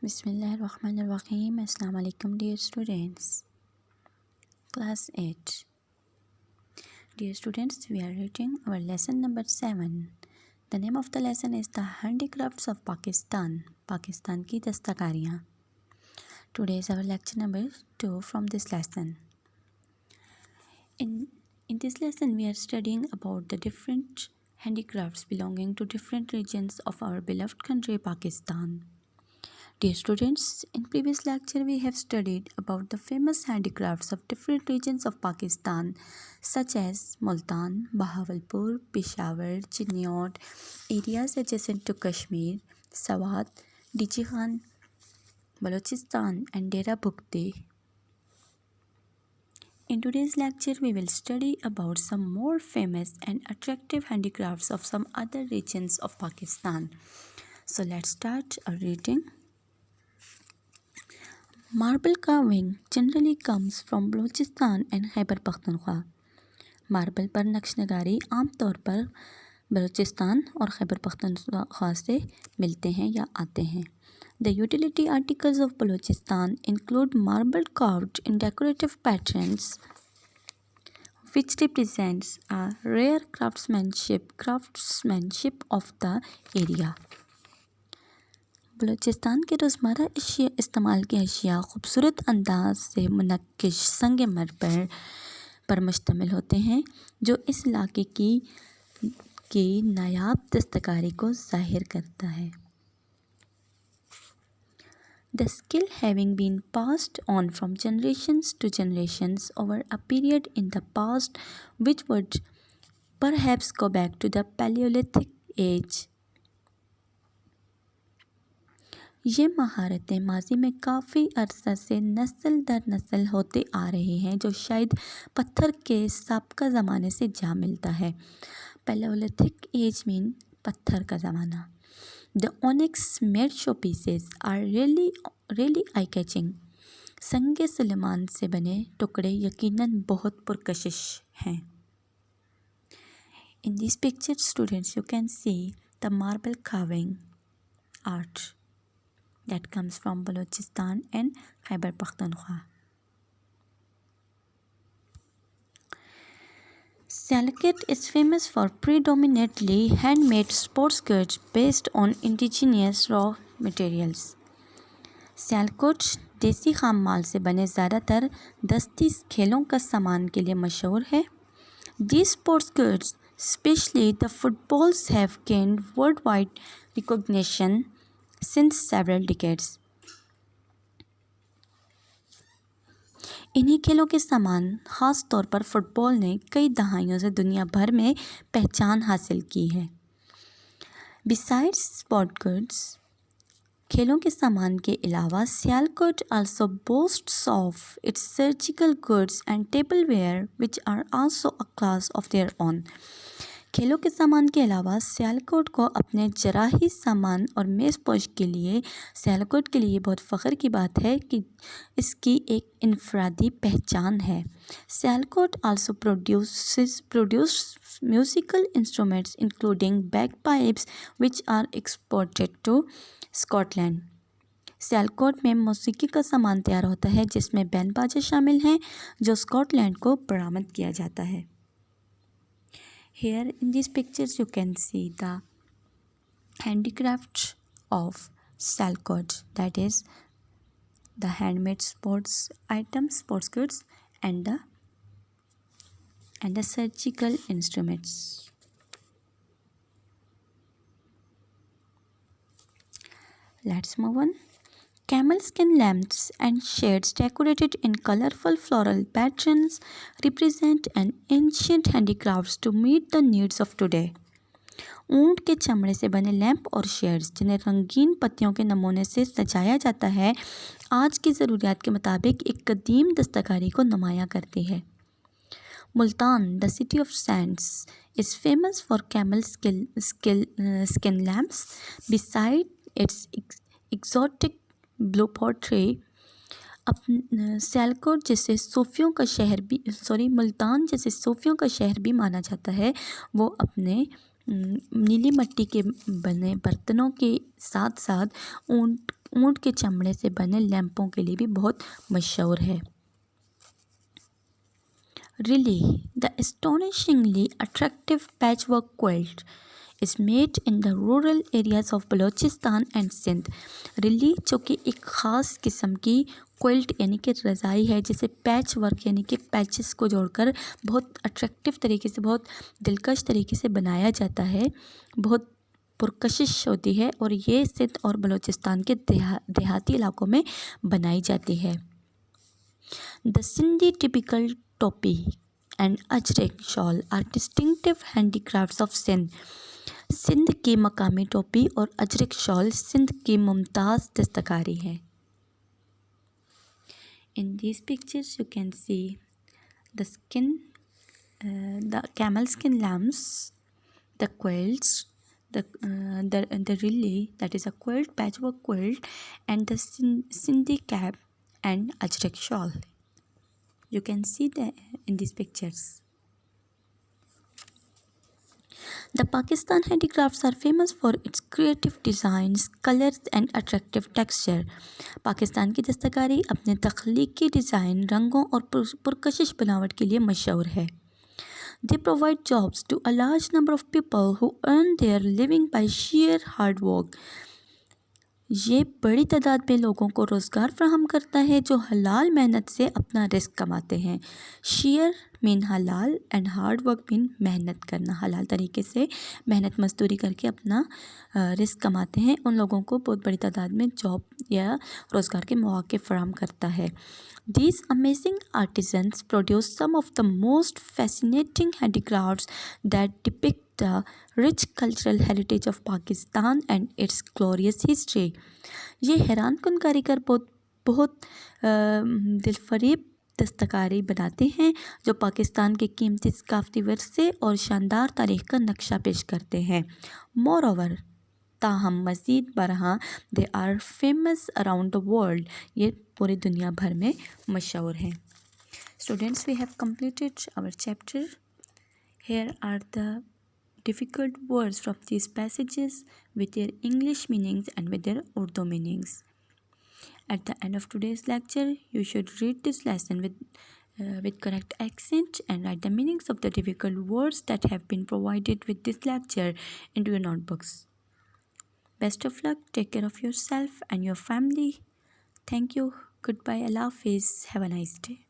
Bismillahirrahmanirrahim. Assalamu alaikum, dear students. Class 8. Dear students, we are reading our lesson number 7. The name of the lesson is The Handicrafts of Pakistan. Pakistan की दस्तकारियाँ. Today is our lecture number 2 from this lesson. In this lesson, we are studying about the different handicrafts belonging to different regions of our beloved country, Pakistan. Dear students, in previous lecture we have studied about the famous handicrafts of different regions of Pakistan such as Multan, Bahawalpur, Peshawar, Chiniot, areas adjacent to Kashmir, Swat, Dijihan, Balochistan and Dera Bukti. In today's lecture we will study about some more famous and attractive handicrafts of some other regions of Pakistan. So let's start our reading. Marble carving generally comes from Balochistan and Khyber Pakhtunkhwa. Marble पर नक्शनगारी आमतौर पर बलूचिस्तान और खैबर पख्तूनख्वा से मिलते हैं या आते हैं. The utility articles of Balochistan include marble carved in decorative patterns which represents a rare craftsmanship of the area. Balochistan के रोज़मर्रा इस्तेमाल की अशिया ख़ूबसूरत अंदाज से मुनक्किश संग मरमर पर मुश्तमिल होते हैं जो इस इलाके की नायाब दस्तकारी को ज़ाहिर करता है. The skill having been passed on from generations to generations over a period in the past which would perhaps go back to the Paleolithic age. ये महारतें माजी में काफ़ी अरसा से नस्ल दर नस्ल होते आ रही हैं जो शायद पत्थर के साबका ज़माने से जा मिलता है. पैलियोलिथिक एज मीन पत्थर का ज़माना. The onyx made show pieces are really eye catching. संगे सुलेमान से बने टुकड़े यकीनन बहुत पुरकशिश हैं. In this picture students you can see the marble carving art that comes from Balochistan and Khyber Pakhtunkhwa. Sialkot is famous for predominantly handmade sports goods based on indigenous raw materials. Sialkot देसी खाम माल से बने ज़्यादातर दस्ती खेलों का सामान के लिए मशहूर है. These sports goods, especially the footballs, have gained worldwide recognition since several decades. इन्हीं खेलों के सामान ख़ास तौर पर फ़ुटबॉल ने कई दहाइयों से दुनिया भर में पहचान हासिल की है. Besides sport goods, खेलों के सामान के अलावा Sialkot also boasts of its surgical goods and tableware which are also a class of their own. खेलों के सामान के अलावा सियालकोट को अपने जराही सामान और मेज़ पोश के लिए सियालकोट के लिए बहुत फ़ख्र की बात है कि इसकी एक इनफरादी पहचान है. Sialkot also produces musical instruments including bagpipes which are exported to Scotland. Sialkot में मौसीकी का सामान तैयार होता है जिसमें बैंड बाजा शामिल हैं जो स्कॉटलैंड को बरामद किया जाता है. Here in these pictures you can see the handicraft of Sialkot, that is the handmade sports items, sports goods and the surgical instruments. Let's move on. Camel skin lamps and shades decorated in colorful floral patterns represent an ancient handicrafts to meet the needs of today. ऊंट के चमड़े से बने lamp और shades जिन्हें रंगीन पत्तियों के नमूने से सजाया जाता है आज की ज़रूरियात के मुताबिक एक कदीम दस्तकारी को नुमायाँ करती है. Multan, the city of sands, is famous for camel skin lamps. Beside its exotic blue pottery, Sialkot जैसे सूफियों का शहर भी मुल्तान जैसे सूफियों का शहर भी माना जाता है. वो अपने नीली मिट्टी के बने बर्तनों के साथ साथ ऊंट ऊँट के चमड़े से बने लैंपों के लिए भी बहुत मशहूर है। रिली, the astonishingly attractive patchwork quilt, is made in the rural areas of Balochistan and Sindh. Really जो कि एक ख़ास किस्म की क्विल्ट यानी कि रज़ाई है जिसे पैच वर्क यानी कि पैचेस को जोड़कर बहुत अट्रैक्टिव तरीके से, बहुत दिलकश तरीके से बनाया जाता है, बहुत पुरकशिश होती है और ये सिंध और बलोचिस्तान के देहाती इलाकों में बनाई जाती है। The Sindhi typical topi and ajrak shawl are distinctive handicrafts of Sindh. Sindh की मकामी टोपी और अजरक शॉल सिंध की मुमताज़ दस्तकारी है। In these pictures you can see the camel skin lamps, the quilts, the rilli, that is a quilt, patchwork quilt, and the Sindhi cap and ajrak shawl. You can see that in these pictures. The Pakistan handicrafts are famous for its creative designs, colors and attractive texture. Pakistan की दस्तकारी अपने तख्लीकी design, रंगों और पुरकशिश बनावट के लिए मशहूर है। They provide jobs to a large number of people who earn their living by sheer hard work. ये बड़ी तादाद में लोगों को रोज़गार फ्राहम करता है जो हलाल मेहनत से अपना रिस्क कमाते हैं। शेयर मीन हलाल एंड हार्ड वर्क मीन मेहनत करना, हलाल तरीके से मेहनत मजदूरी करके अपना रिस्क कमाते हैं। उन लोगों को बहुत बड़ी तादाद में जॉब या रोज़गार के मौके फराहम करता है। These amazing artisans produce some of the most fascinating handicrafts that depict the rich cultural heritage of Pakistan and its glorious history. ये हैरान कुन कारीगर बहुत दिलफरीब दस्तकारी बनाते हैं जो पाकिस्तान के कीमती सकाफती विरसे और शानदार तारीख़ का नक्शा पेश करते हैं। Moreover, ताहम मज़ीद बरहा they are famous around the world, ये पूरी दुनिया भर में मशहूर हैं। Students, we have completed our chapter. Here are the difficult words from these passages with their English meanings and with their Urdu meanings. At the end of today's lecture, you should read this lesson with correct accent and write the meanings of the difficult words that have been provided with this lecture into your notebooks. Best of luck. Take care of yourself and your family. Thank you. Goodbye. Allah Hafiz. Have a nice day.